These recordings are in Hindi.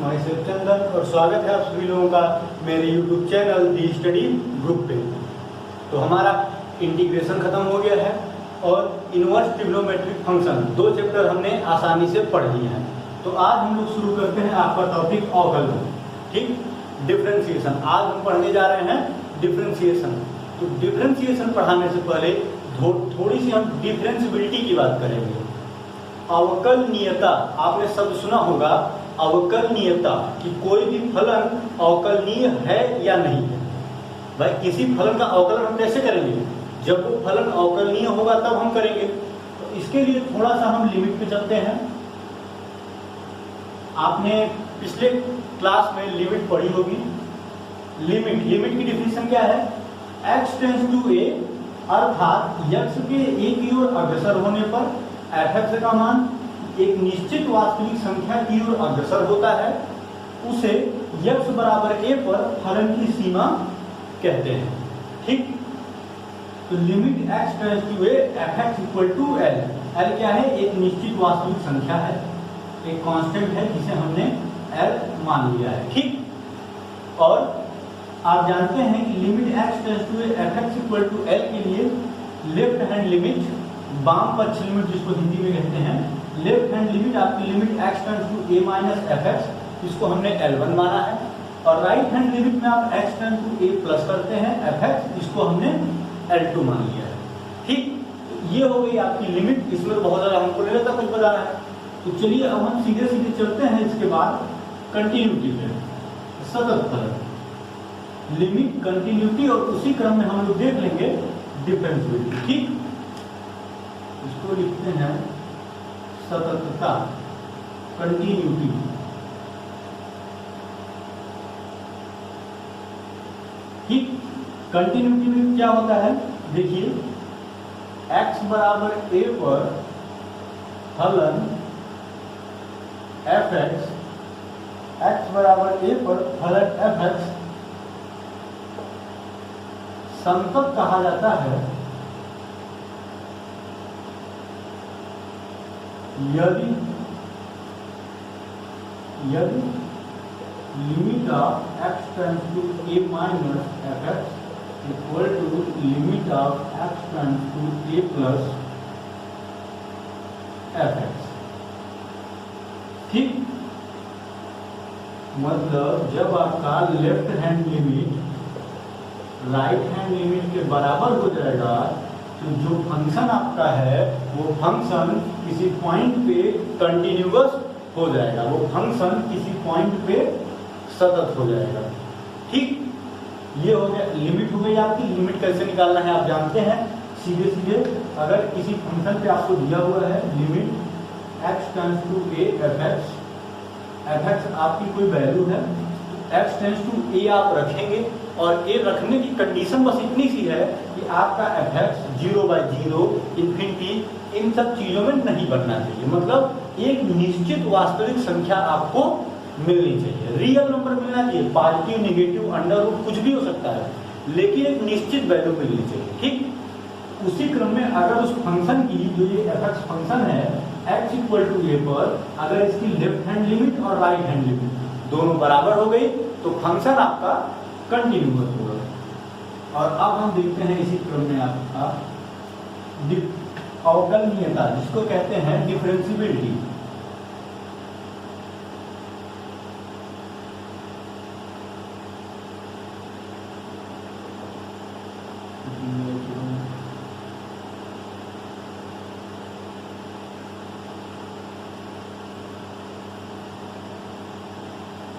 मैं शिवचंदन और स्वागत है आप सभी लोगों का मेरे YouTube चैनल दी स्टडी ग्रुप पे। तो हमारा इंटीग्रेशन खत्म हो गया है और इनवर्स ट्रिग्नोमेट्रिक फंक्शन 2 चैप्टर हमने आसानी से पढ़ लिए हैं। तो आज हम लोग शुरू करते हैं आपका टॉपिक अवकलन, ठीक, डिफरेंशिएशन। आज हम पढ़ने जा रहे हैं डिफरेंशिएशन। तो डिफरेंशिएशन पढ़ाने से पहले थोड़ी सी हम डिफरेंशिएबिलिटी की बात करेंगे। अवकलनीयता, आपने शब्द सुना होगा अवकलनीयता, कि कोई भी फलन अवकलनीय है या नहीं है। भाई किसी फलन का अवकलन हम कैसे करेंगे? जब वो फलन अवकलनीय होगा तब हम करेंगे। तो इसके लिए थोड़ा सा हम लिमिट पे चलते हैं। आपने पिछले क्लास में लिमिट पढ़ी होगी। लिमिट की डिफिनेशन क्या है? x टेंड्स टू a, अर्थात x के a की ओर अग्रसर होने पर f(x) का मान एक निश्चित वास्तविक संख्या की ओर अग्रसर होता है, उसे x बराबर a पर फलन की सीमा कहते हैं, ठीक। तो limit x tends to a f(x) equal to l। l क्या है? एक निश्चित वास्तविक संख्या है, एक कांस्टेंट है जिसे हमने l मान लिया है, ठीक। और आप जानते हैं कि limit x tends to a f(x) equal to l के लिए लेफ्ट हैंड लिमिट, वाम पक्ष लिमिट जिसको हिंदी में कहते हैं, लेफ्ट हैंड लिमिट आपकी limit x tends to a minus f(x), इसको हमने L1 माना है। और राइट हैंड लिमिट में आप x tends to a plus करते हैं f(x), इसको हमने L2 मान लिया है, ठीक। ये हो गई आपकी लिमिट। इसमें बहुत ज़्यादा हमको नहीं लगता कुछ बताना है। तो चलिए अब हम सीधे सीधे चलते हैं इसके बाद कंटिन्यूटी पे, सतत फलन, लिमिट, कंटिन्यूटी, और उसी क्रम में हम लोग देख लेंगे डिफरेंशिएबिलिटी, ठीक। इसको लिखते हैं सततता, कंटिन्यूटी, ठीक। कंटिन्यूटी में क्या होता है? देखिए x बराबर a पर फलन f(x), x बराबर a पर फलन f(x) संतत कहा जाता है यदि limit of x tends to a minus f(x) equal to limit of x tends to a plus f(x), ठीक। मतलब जब आपका left hand limit right hand limit के बराबर हो जाएगा तो जो फंक्शन आपका है वो फंक्शन किसी पॉइंट पे कंटिन्यूअस हो जाएगा, वो फंक्शन किसी पॉइंट पे सतत हो जाएगा, ठीक। ये हो गया लिमिट, हो गई आपकी। लिमिट कैसे निकालना है आप जानते हैं, सीधे सीधे अगर किसी फंक्शन पे आपको दिया हुआ है limit x tends to a f(x) आपकी कोई वैल्यू है, x टेंड्स टू a आप रखेंगे, और a रखने की कंडीशन बस इतनी सी है कि आपका f(x) 0/0 इन्फिनिटी इन सब चीजों में नहीं बनना चाहिए। मतलब एक निश्चित वास्तविक संख्या आपको मिलनी चाहिए, रियल नंबर मिलना चाहिए, पॉजिटिव, नेगेटिव, अंडर रूट कुछ भी हो सकता है, लेकिन एक निश्चित वैल्यू मिलनी चाहिए, ठीक। उसी क्रम में अगर उस फंक्शन की, जो ये f(x) फंक्शन है, x इक्वल टू a पर अगर इसकी लेफ्ट हैंड लिमिट और राइट हैंड लिमिट दोनों बराबर हो गई तो फंक्शन आपका कंटिन्यूअस होगा। और अब हम देखते हैं इसी क्रम में आपका अवकलनीयता, जिसको कहते हैं डिफरेंशिएबिलिटी।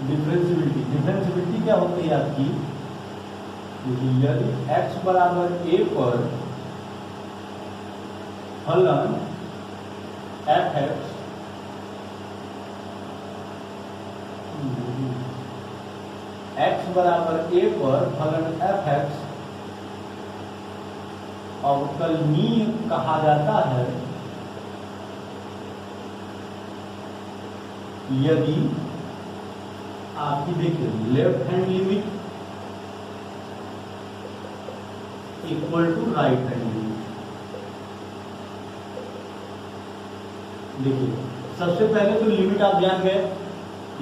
डिफरेंशिएबिलिटी क्या होती है आपकी? यदि x बराबर a पर फलन f(x), x बराबर a पर फलन f(x) अवकलनीय कहा जाता है यदि आपकी, देखिए, left hand limit equal to right hand limit. देखिए सबसे पहले तो लिमिट आप जान गए,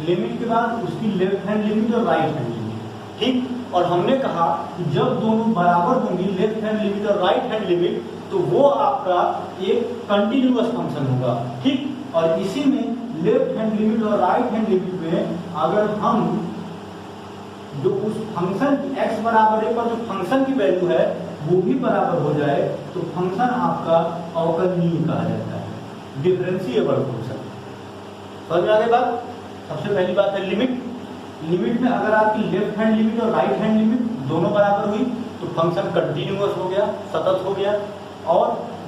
लिमिट के बाद उसकी लेफ्ट हैंड लिमिट और राइट हैंड लिमिट, ठीक। और हमने कहा कि जब दोनों बराबर होंगी लेफ्ट हैंड लिमिट और राइट हैंड लिमिट, तो वो आपका एक कंटिन्यूअस फंक्शन होगा, ठीक। और इसी में लेफ्ट हैंड लिमिट और राइट हैंड लिमिट में अगर हम जो उस फंक्शन x बराबर है पर जो फंक्शन की वैल्यू है वो भी बराबर हो जाए, तो फंक्शन आपका अवकलनीय कहा जाता है, डिफरेंशिएबल फंक्शन। समझ में आ गई बात? सबसे पहली बात है लिमिट। लिमिट में अगर आपकी लेफ्ट हैंड लिमिट और राइट हैंड लिमिट दोनों बराबर हुई तो फंक्शन कंटिन्यूअस हो गया, सतत हो गया। और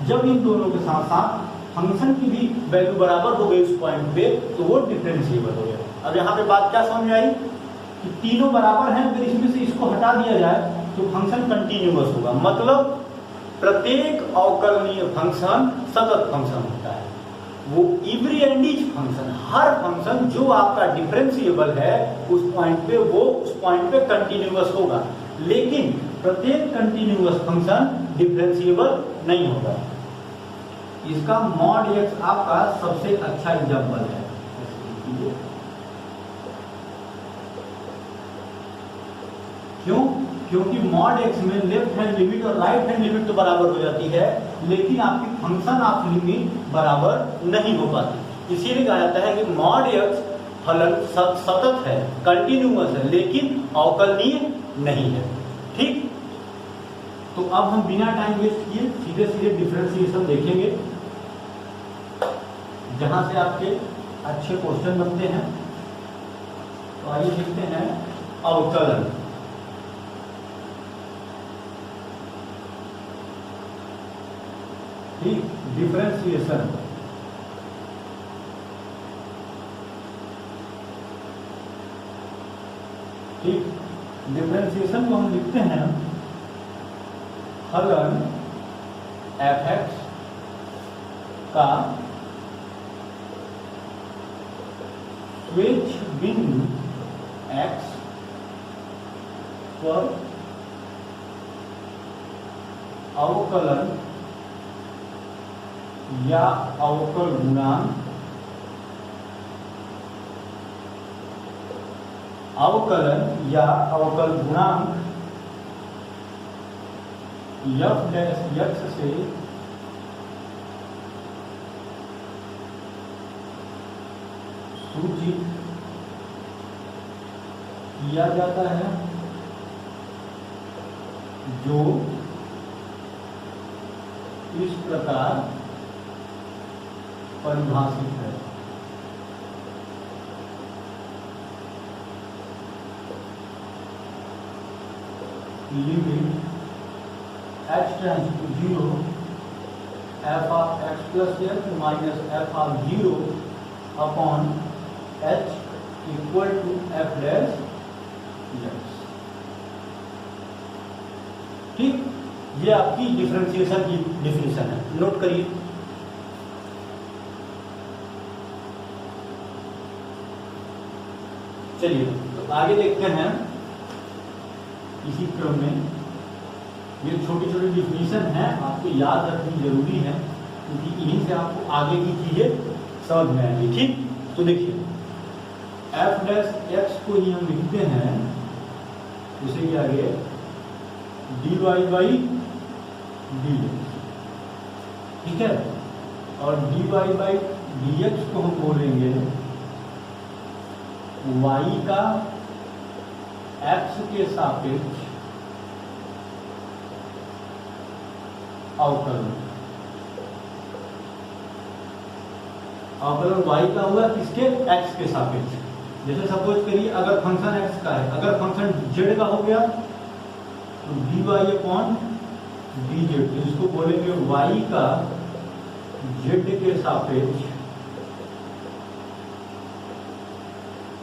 जब इन दोनों के साथ साथ फंक्शन की भी वैल्यू बराबर हो गई उस पॉइंट पे, तो वो डिफरेंशिएबल हो गया। अब यहाँ पे बात क्या समझ में आई कि तीनों बराबर हैं, अगर इसमें से इसको हटा दिया जाए तो फंक्शन कंटिन्यूअस होगा, मतलब प्रत्येक अवकलनीय फंक्शन सतत फंक्शन होता है। वो every and each function, her function जो आपका डिफरेंशिएबल है उस पॉइंट पे, वो उस पॉइंट पे कंटिन्यूअस होगा। लेकिन प्रत्येक कंटिन्यूअस फंक्शन डिफरेंशिएबल नहीं होगा। इसका मॉड एक्स आपका सबसे अच्छा एग्जांपल है। क्यों? क्योंकि मॉड एक्स में लेफ्ट हैंड लिमिट और राइट हैंड लिमिट तो बराबर हो जाती है, लेकिन आपकी फंक्शन ऑफ लिमिट बराबर नहीं हो पाती। इसीलिए कहा जाता है कि मॉड एक्स फलन सतत है, कंटिन्यूअस है, लेकिन अवकलनीय नहीं है, ठीक। तो अब हम बिना टाइम वेस्ट किए सीधे सीधे डिफरेंशिएशन देखेंगे, जहां से आपके अच्छे क्वेश्चन बनते हैं। तो आइए देखते हैं अवकलन। ठीक, डिफरेंशिएशन। ठीक, डिफरेंशिएशन को हम लिखते हैं फलन f(x) का स्वेच्छ बिंदु x पर अवकलन या अवकल गुणांक, अवकलन या अवकल गुणांक f' से सूचित किया जाता है, जो इस प्रकार परिभाषित है। Limit h tends to 0 f of x plus f minus f of 0 upon h equal to f dash x। ठीक, ये आपकी डिफरेंशिएशन की डिफिनेशन है, नोट करिए। चलिए तो आगे देखते हैं इसी क्रम में। ये छोटी छोटी डिफिनेशन है, आपको याद रखनी जरूरी है, क्योंकि इन्हीं से आपको आगे की चीजें समझ में आएंगी। ठीक, तो देखिए f डैश x को ही हम लिखते हैं, उसे क्या आगे dy बाई dx, ठीक है। और dy बाई dx को हम बोलेंगे y का x के सापेक्ष अवकलन। अवकलन y का होगा किसके? x के सापेक्ष। जैसे सपोज करिए अगर फंक्शन x का है, अगर फंक्शन z का हो गया तो dy अपॉन dz, तो इसको बोलेंगे y का z के सापेक्ष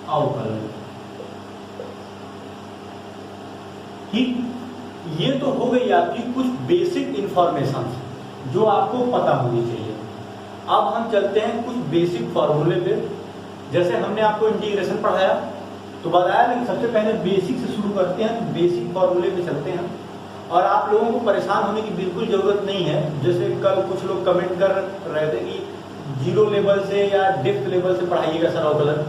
अवकलन। ठीक, ये तो हो गई आपकी कुछ बेसिक इंफॉर्मेशन जो आपको पता होनी चाहिए। अब हम चलते हैं कुछ बेसिक फॉर्मूले पे। जैसे हमने आपको इंटीग्रेशन पढ़ाया तो बताया ना कि सबसे पहले बेसिक से शुरू करते हैं, तो बेसिक फॉर्मूले पे चलते हैं। और आप लोगों को परेशान होने की बिल्कुल जरूरत नहीं है। जैसे कल कुछ लोग कमेंट कर रहे थे कि 0 लेवल से या डेप्थ लेवल से पढ़ाइएगा सर अवकलन,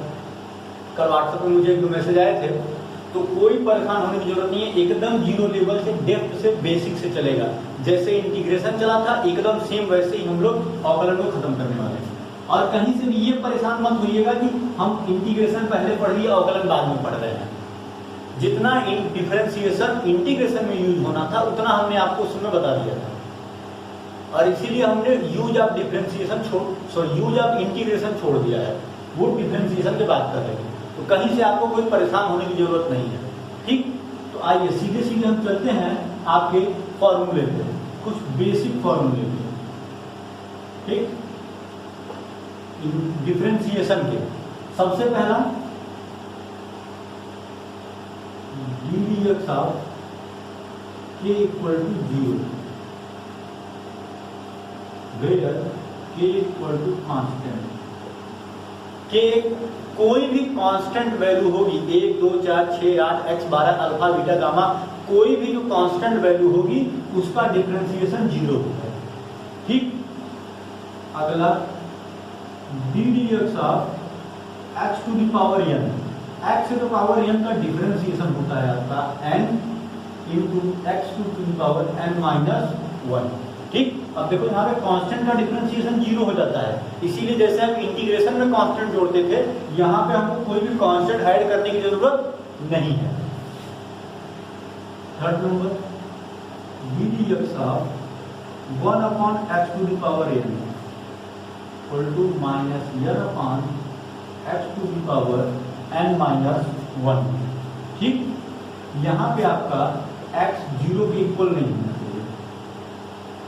कल व्हाट्सएप पे मुझे एक दो मैसेज आए थे, तो कोई परेशान होने की जरूरत नहीं है, एकदम जीरो लेवल से डेप्थ से बेसिक से चलेगा। जैसे इंटीग्रेशन चला था एकदम सेम वैसे ही हम लोग अवकलन को खत्म करने वाले हैं। और कहीं से भी ये परेशान मत होइएगा कि हम इंटीग्रेशन पहले पढ़ लिए अवकलन बाद में पढ़ रहे हैं। जितना डिफरेंशिएशन इंटीग्रेशन में यूज होना था उतना हमने आपको उसमें बता दिया था, और इसीलिए हमने use of differentiation use of integration छोड़ दिया है, वो डिफरेंशिएशन की बात कर रहे हैं। तो कहीं से आपको कोई परेशान होने की जरूरत नहीं है। ठीक, तो आइए सीधे सीधे हम चलते हैं आपके फॉर्मूले पे, कुछ बेसिक फॉर्मूले पे। ठीक, डिफरेंशिएशन के सबसे पहला ddx of k equal to 0 where k equal to constant. के कोई भी कांस्टेंट वैल्यू होगी, 1 2 4 6 8 x 12 अल्फा बीटा गामा, कोई भी जो कांस्टेंट वैल्यू होगी उसका डिफरेंशिएशन 0 होगा। ठीक, अगला ddx of x to the power n, x to the power n का डिफरेंशिएशन होता है आपका n into x to the power n minus 1। ठीक, अब देखो यहाँ पे कांस्टेंट का डिफरेंशिएशन 0 हो जाता है, इसीलिए जैसे हम इंटीग्रेशन में कांस्टेंट जोड़ते थे, यहाँ पे हमको कोई भी कांस्टेंट ऐड करने की जरूरत नहीं है। Third number ddx of 1 upon x to the power n equal to minus n upon x to the power n minus 1। ठीक, यहाँ पे आपका x 0 के इक्वल नहीं होना चाहिए।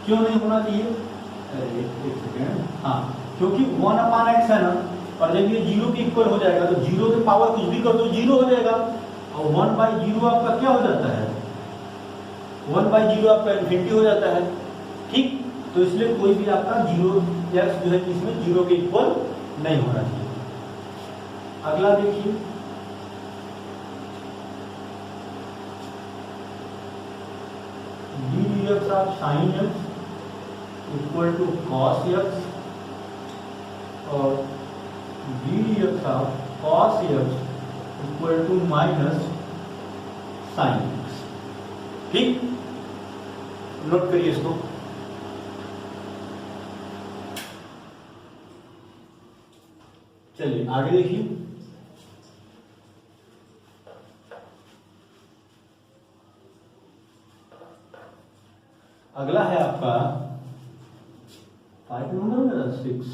क्यों नहीं होना चाहिए? एक सेकेंड, हाँ, क्योंकि 1 अपान एक्स है ना, और जब ये 0 के इक्वल हो जाएगा तो 0 के पावर कुछ भी कर दो 0 हो जाएगा, और 1/0 आपका क्या हो जाता है? 1/0 आपका इन्फिनिटी हो जाता है। ठीक, तो इसलिए कोई भी आपका 0 एक्स जो है इसमें 0 के इक्वल नहीं होना चाहिए। अगला देखिए, ddx of sine X equal to cos X, और ddx of cos X equal to minus sine X. ठीक, नोट करिए इसको। चलिए आगे देखिए, अगला है आपका 5 number 6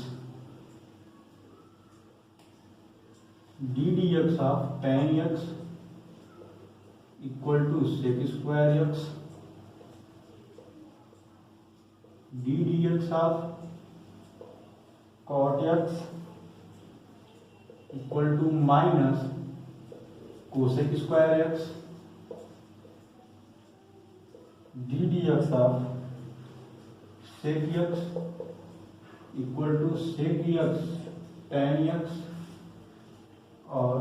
ddx of tan x equal to sec square x, ddx of cot x equal to minus cosec square x, ddx of sec x equal to sec x tan x, और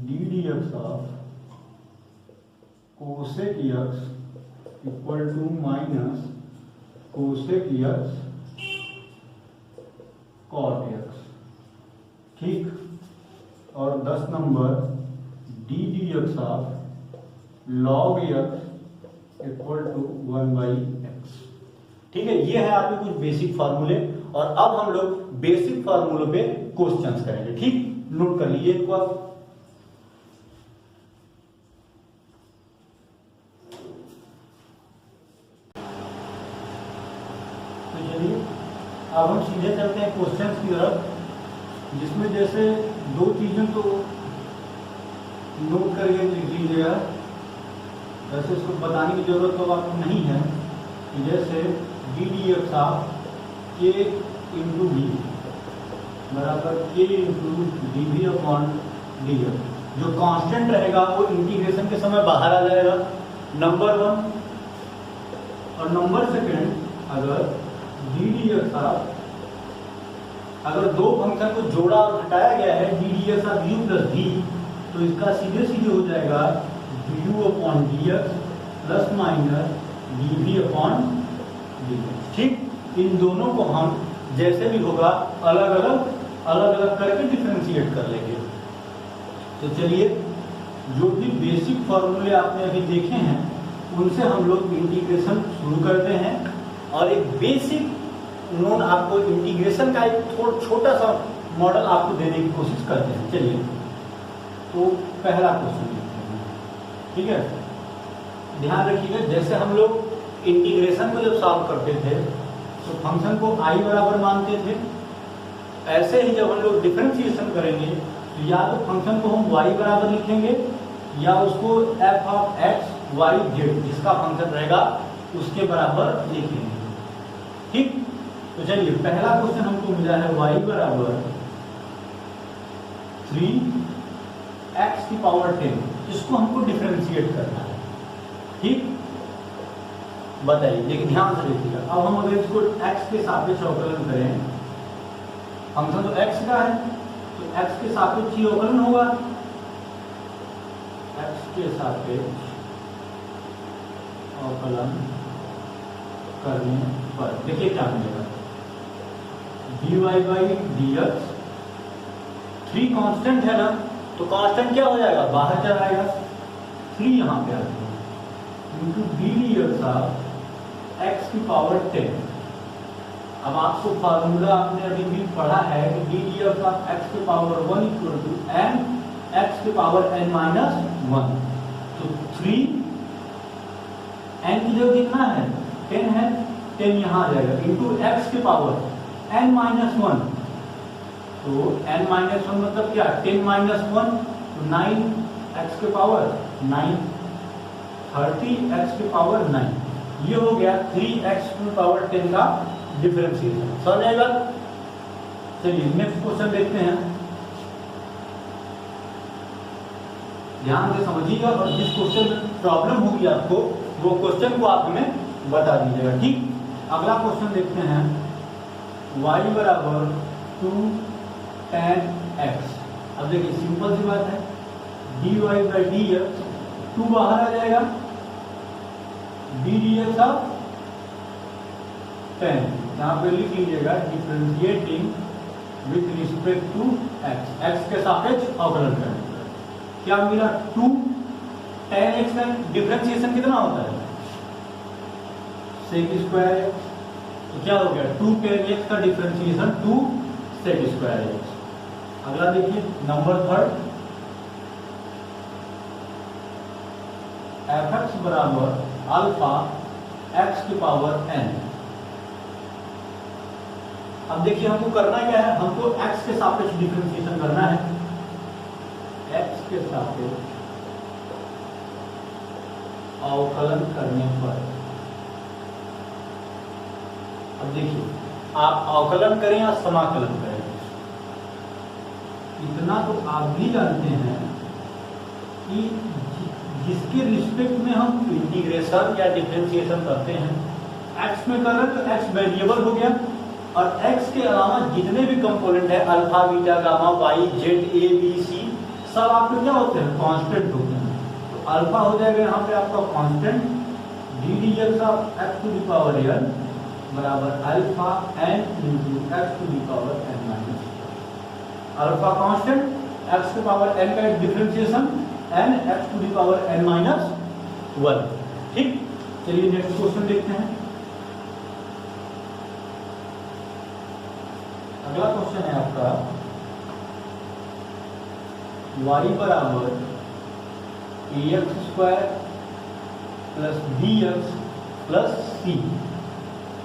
ddx of cosec x equal to minus cosec x cot x। ठीक, और 10 number ddx of log x equal to 1/x। ठीक है, ये है आपके कुछ बेसिक फार्मूले, और अब हम लोग बेसिक फार्मूलों पे क्वेश्चंस करेंगे। ठीक, नोट कर लीजिए इनको आप। तो चलिए अब हम सीधे चलते हैं क्वेश्चंस की तरफ, जिसमें जैसे दो चीजें तो नोट करके लिख लीजिएगा, वैसे इसको बताने की जरूरत तो आपको नहीं है। जैसे ddx of k into D बराबर k into dv upon dx, जो कांस्टेंट रहेगा वो इंटीग्रेशन के समय बाहर आ जाएगा, नंबर 1। और नंबर सेकेंड, अगर ddx ऑफ, अगर दो फंक्शन को जोड़ा और घटाया गया है ddx of u plus v, तो इसका सीधे सीधे हो जाएगा du upon dx plus minus dv upon dx। ठीक, इन दोनों को हम जैसे भी होगा अलग अलग अलग अलग करके डिफरेंशिएट कर लेंगे। तो चलिए, जो भी बेसिक फॉर्मूले आपने अभी देखे हैं उनसे हम लोग इंटीग्रेशन शुरू करते हैं और एक बेसिक नोन आपको इंटीग्रेशन का एक छोटा सा मॉडल आपको देने की कोशिश करते हैं। चलिए, तो पहला क्वेश्चन देखते हैं, ठीक है। ध्यान रखिएगा, जैसे हम लोग इंटीग्रेशन को जब सॉल्व करते थे तो फंक्शन को i बराबर मानते थे, ऐसे ही जब हम लोग डिफरेंशिएशन करेंगे तो या तो फंक्शन को हम y बराबर लिखेंगे या उसको f of x y z जिसका फंक्शन रहेगा उसके बराबर लिखेंगे, ठीक। तो चलिए, पहला क्वेश्चन हमको मिला है y बराबर 3x की पावर 10, इसको हमको डिफरेंशिएट करना है, ठीक। बताइए, देखिए ध्यान से देखिएगा। अब हम अगर इसको x के सापेक्ष अवकलन करें, फंक्शन तो x का है तो x के सापेक्ष ही अवकलन होगा। x के सापेक्ष अवकलन करने पर देखिए क्या मिलेगा, dy बाई dx, 3 कांस्टेंट है ना, तो कांस्टेंट क्या हो जाएगा, बाहर चला आएगा, 3 यहाँ पे आ जाएगा, into D dx of x की पावर 10। अब आपको फार्मूला आपने अभी भी पढ़ा है कि डी dx ऑफ x की power 1 equal to n x की पावर n माइनस 1। तो 3 n की जगह कितना है, 10 है, 10 यहाँ आ जाएगा, इंटू x की पावर n माइनस 1। तो n माइनस 1 मतलब क्या, 10 माइनस 1 तो 9 x के पावर 9, 30 x के पावर 9। ये हो गया 3x की पावर 10 का डिफरेंशिएशन, समझ आएगा। चलिए नेक्स्ट क्वेश्चन देखते हैं, ध्यान से समझिएगा और जिस क्वेश्चन में प्रॉब्लम होगी आपको वो क्वेश्चन को आप हमें बता दीजिएगा, ठीक। अगला क्वेश्चन देखते हैं, y बराबर 2 tan x। अब देखिए सिंपल सी बात है, dy बाई dx 2 बाहर आ जाएगा, डी dx ऑफ 10 यहाँ पे लिख लीजिएगा, differentiating with respect to x, x के सापेक्ष अवकलन करने पर क्या मिला, 2 tan x का डिफरेंशिएशन कितना होता है, sec स्क्वायर x। तो क्या हो गया, 2 tan x का डिफरेंशिएशन 2 sec स्क्वायर x। अगला देखिए नंबर 3, fx बराबर अल्फा x की पावर n। अब देखिए हमको करना क्या है, हमको x के सापेक्ष डिफरेंशिएशन करना है, x के सापेक्ष अवकलन करने पर। अब देखिए, आप अवकलन करें या समाकलन करें, इतना तो आप भी जानते हैं कि जिसके रिस्पेक्ट में हम इंटीग्रेशन या डिफरेंशिएशन करते हैं, x में कर रहे हैं तो x वेरिएबल हो गया और x के अलावा जितने भी कंपोनेंट है alpha beta gamma Y Z A B C सब आपके क्या होते हैं, कांस्टेंट होते हैं। तो अल्फा हो जाएगा यहाँ पे आपका constant, D dx of x to the power n बराबर alpha n into x to the power n minus. Alpha constant, x के पावर n का differentiation n x to the power n minus 1, ठीक। चलिए नेक्स्ट क्वेश्चन देखते हैं। अगला क्वेश्चन है आपका, y बराबर ax square plus bx plus c।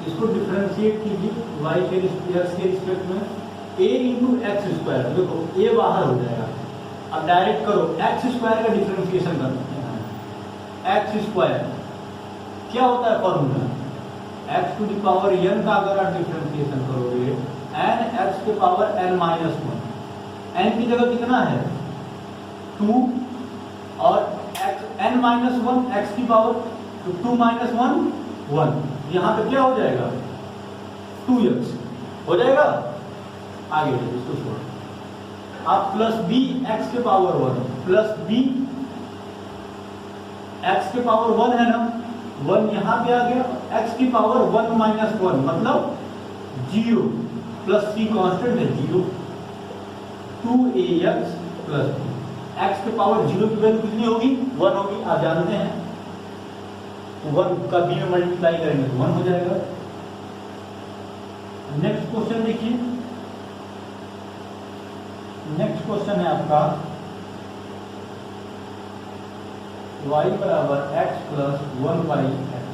इसको डिफरेंशिएट कीजिए y के रिस्पेक्ट में, a इंटू एक्स स्क्वायर, देखो a बाहर हो जाएगा, अब डायरेक्ट करो एक्स स्क्वायर का डिफरेंशिएशन करते हैं। एक्स स्क्वायर क्या होता है formula, X to the power n का अगर आप डिफरेंशिएशन करोगे n x के पावर n माइनस 1, n की जगह कितना है 2 और x n माइनस 1 x की पावर, तो 2 माइनस 1 1, यहाँ पे क्या हो जाएगा 2x हो जाएगा। आगे इसको छोड़ो, आप प्लस बी एक्स के पावर 1 प्लस बी एक्स के पावर 1 है ना, 1 यहाँ पे आ गया, एक्स की पावर 1 माइनस 1 मतलब 0 प्लस सी कांस्टेंट है 0, 2ax प्लस x के पावर 0 की वैल्यू कितनी होगी 1 होगी, आप जानते हैं 1 का b में मल्टीप्लाई करेंगे तो 1 हो जाएगा। नेक्स्ट क्वेश्चन देखिए, नेक्स्ट क्वेश्चन है आपका y बराबर x प्लस 1/x,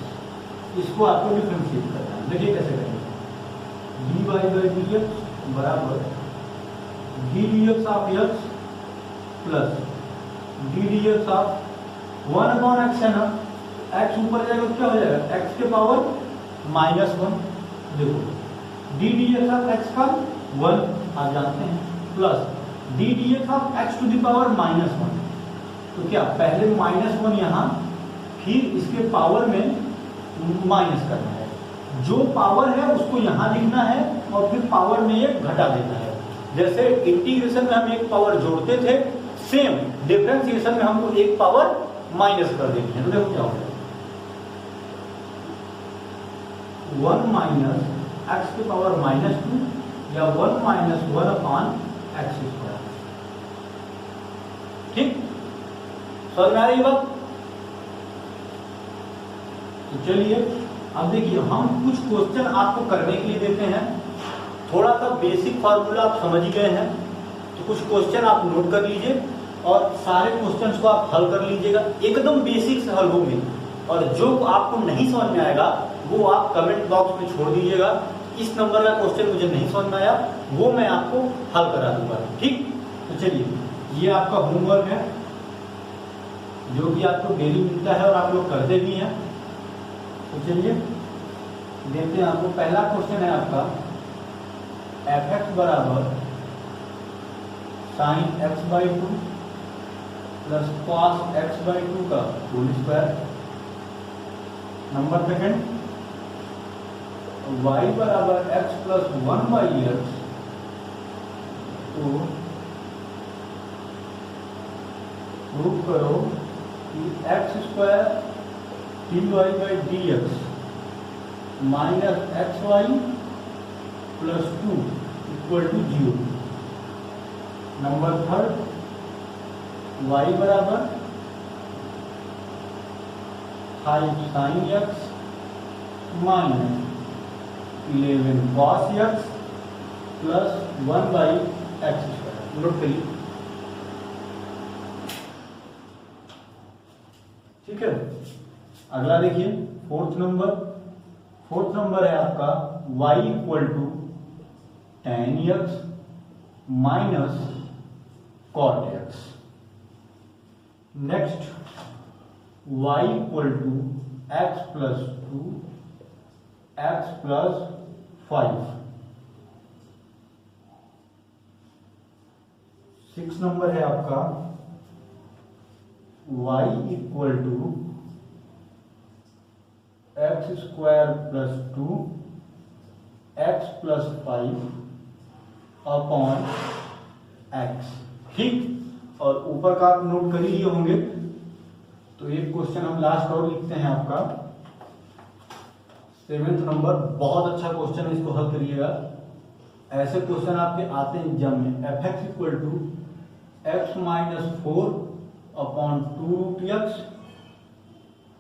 इसको आपको डिफरेंशिएट करना है। देखिए कैसे करेंगे, dy बाई dx बराबर d dx of x plus d dx of 1/x है ना, x ऊपर जाएगा तो क्या हो जाएगा x के पावर -1, देखो d dx ऑफ x का 1 आप जानते हैं, plus d dx of x to the power -1, तो क्या पहले -1 यहाँ, फिर इसके पावर में माइनस करना है, जो पावर है उसको यहाँ लिखना है और फिर पावर में एक घटा देना है। जैसे इंटीग्रेशन में हम एक पावर जोड़ते थे, सेम डिफरेंशिएशन में हमको एक पावर माइनस कर देते हैं, तो देखो क्या होगा 1 माइनस एक्स के पावर -2 या 1 माइनस 1/x²। ठीक, समझ में आ रही बात? तो चलिए अब देखिए, हम कुछ क्वेश्चन आपको करने के लिए देते हैं, थोड़ा सा बेसिक फार्मूला आप समझ गए हैं, तो कुछ क्वेश्चन आप नोट कर लीजिए और सारे क्वेश्चंस को आप हल कर लीजिएगा, एकदम बेसिक से हल होंगे, और जो आपको नहीं समझ में आएगा वो आप कमेंट बॉक्स में छोड़ दीजिएगा, इस नंबर का क्वेश्चन मुझे नहीं समझ में आया, वो मैं आपको हल करा दूंगा। ठीक, तो चलिए ये आपका होमवर्क है जो कि आपको डेली मिलता है और आप लोग करते भी हैं। तो चलिए देखते हैं आपको, पहला क्वेश्चन है आपका fx बराबर sin x/2 plus cos x/2 का whole square. Number second, y बराबर x प्लस 1/x, तो प्रूव करो कि x² dy by dx minus xy plus 2 equal to 0। Number third, y बराबर 5 sin x minus 11 cos x plus 1/x²। Note करिए, ठीक है। अगला देखिए, फोर्थ नंबर है आपका y equal to tan x minus cot x। Next, y equal to x plus 2 x plus 5। 6 number है आपका y equal to x² plus 2 x plus 5 upon x। ठीक, और ऊपर का आप नोट कर ही लिए होंगे, तो एक क्वेश्चन हम लास्ट और लिखते हैं आपका 7th नंबर, बहुत अच्छा क्वेश्चन है, इसको हल करिएगा। ऐसे क्वेश्चन आपके आते हैं एग्जाम में, fx equal to x minus 4 upon 2√x,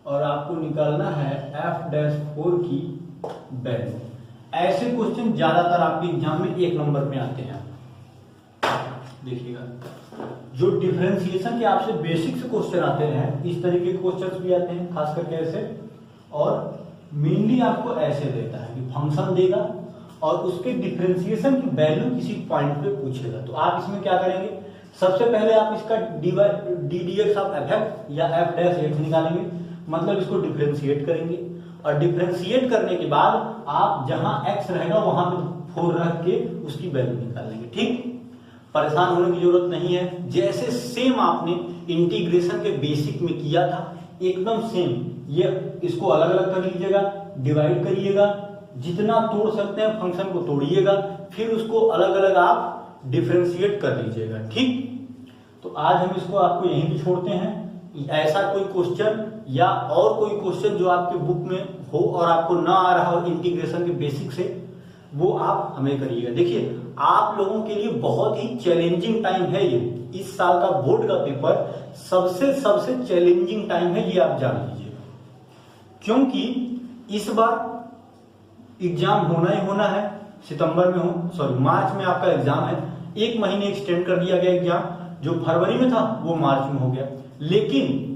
और आपको निकालना है f'4 की वैल्यू। ऐसे क्वेश्चन ज्यादातर आपके एग्जाम में 1 नंबर में आते हैं। देखिएगा, जो डिफरेंशिएशन के आपसे बेसिक से क्वेश्चन आते हैं, इस तरीके के क्वेश्चंस भी आते हैं, खास करके ऐसे, और मेनली आपको ऐसे देता है कि फंक्शन देगा और उसके डिफरेंशिएशन की वैल्यू किसी पॉइंट पे पूछेगा। तो आप इसमें क्या करेंगे, सबसे पहले आप इसका डी dx ऑफ f या f' निकालेंगे, मतलब इसको डिफरेंशिएट करेंगे, और डिफरेंशिएट करने के बाद आप जहां x रहेगा वहां पे 4 रख के उसकी वैल्यू निकाल लेंगे। ठीक, परेशान होने की जरूरत नहीं है, जैसे सेम आपने इंटीग्रेशन के बेसिक में किया था एकदम सेम, ये इसको अलग अलग कर लीजिएगा, डिवाइड करिएगा, जितना तोड़ सकते हैं फंक्शन को तोड़िएगा, फिर उसको अलग अलग आप डिफरेंशिएट कर लीजिएगा। ठीक, तो आज हम इसको आपको यहीं पे छोड़ते हैं। ऐसा कोई क्वेश्चन या और कोई क्वेश्चन जो आपके बुक में हो और आपको ना आ रहा हो इंटीग्रेशन के बेसिक से, वो आप हमें करिएगा। देखिए आप लोगों के लिए बहुत ही चैलेंजिंग टाइम है ये। इस साल का बोर्ड का पेपर सबसे चैलेंजिंग टाइम है, ये आप जान लीजिए। क्योंकि इस बार एग्जाम होना ही होना है, सितंबर में मार्च में आपका एग्जाम है। 1 महीने एक्सटेंड कर दिया गया एग्जाम, जो फरवरी में था वो मार्च में हो गया। लेकिन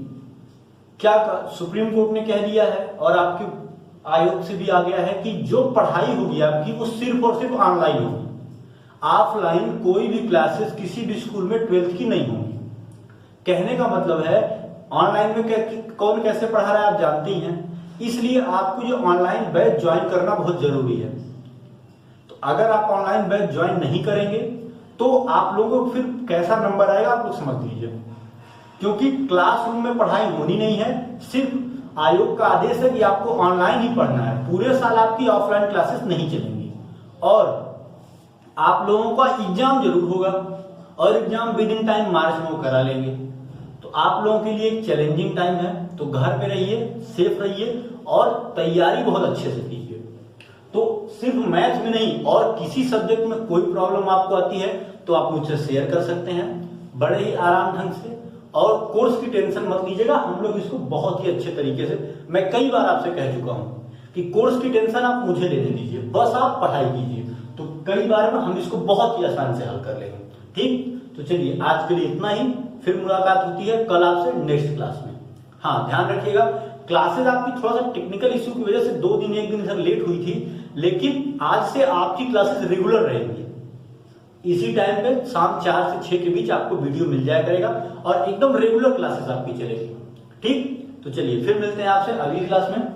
क्या सुप्रीम कोर्ट ने कह दिया है और आपके आयोग से भी आ गया है कि जो पढ़ाई होगी आपकी वो सिर्फ और सिर्फ ऑनलाइन होगी। ऑफलाइन कोई भी क्लासेस किसी भी स्कूल में 12th की नहीं होंगी। कहने का मतलब है ऑनलाइन में कौन कैसे पढ़ा रहा है आप जानते ही हैं, इसलिए आपको जो ऑनलाइन बैच ज्वाइन करना बहुत जरूरी है। तो अगर आप ऑनलाइन बैच ज्वाइन नहीं करेंगे तो आप लोगों को फिर कैसा नंबर आएगा आप लोग समझ लीजिए। क्योंकि क्लासरूम में पढ़ाई होनी नहीं है, सिर्फ आयोग का आदेश है कि आपको ऑनलाइन ही पढ़ना है। पूरे साल आपकी ऑफलाइन क्लासेस नहीं चलेंगी और आप लोगों का एग्जाम जरूर होगा और एग्जाम विद इन टाइम मार्च में वो करा लेंगे। तो आप लोगों के लिए एक चैलेंजिंग टाइम है, तो घर पे रहिए, सेफ रहिए और तैयारी बहुत अच्छे से कीजिए। तो सिर्फ मैथ्स में नहीं और किसी सब्जेक्ट में कोई प्रॉब्लम आपको आती है तो आप मुझसे शेयर कर सकते हैं बड़े ही आराम ढंग से। और कोर्स की टेंशन मत लीजिएगा, हम लोग इसको बहुत ही अच्छे तरीके से, मैं कई बार आपसे कह चुका हूं कि कोर्स की टेंशन आप मुझे लेने दीजिए, बस आप पढ़ाई कीजिए, तो कई बार में हम इसको बहुत ही आसान से हल कर लेंगे। ठीक, तो चलिए आज के लिए इतना ही, फिर मुलाकात होती है कल आपसे नेक्स्ट क्लास में। हाँ ध्यान रखिएगा, क्लासेस आपकी थोड़ा सा टेक्निकल इश्यू की वजह से 2 दिन 1 दिन इधर लेट हुई थी, लेकिन आज से आपकी क्लासेस रेगुलर रहेंगी। इसी टाइम पे शाम 4 से 6 के बीच आपको वीडियो मिल जाया करेगा और एकदम रेगुलर क्लासेस आपकी चलेगी। ठीक, तो चलिए फिर मिलते हैं आपसे अगली क्लास में।